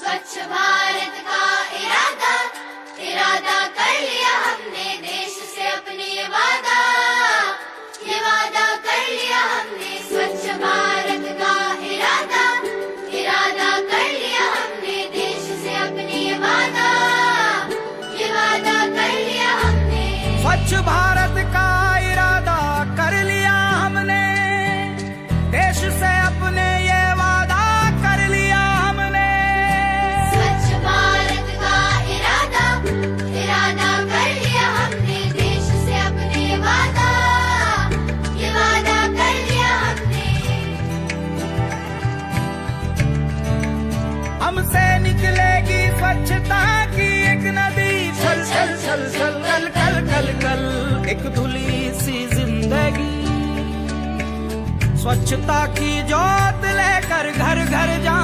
स्वच्छ भारत का इरादा इरादा कर लिया हमने, देश से अपने ये वादा कर लिया हमने। स्वच्छ भारत का इरादा इरादा कर लिया हमने, देश से अपने ये वादा कर लिया हमने। स्वच्छ भारत का इरादा कर लिया हमने, देश से अपने ये वादा कर लिया हमने। स्वच्छ भारत का इरादा इरादा कर लिया हमने, देश से अपने वादा कर लिया हमने। हमसे निकलेगी स्वच्छता की एक नदी, चल चल चल चल कल कल कल कल एक धुली सी जिंदगी। स्वच्छता की जोत लेकर घर घर जा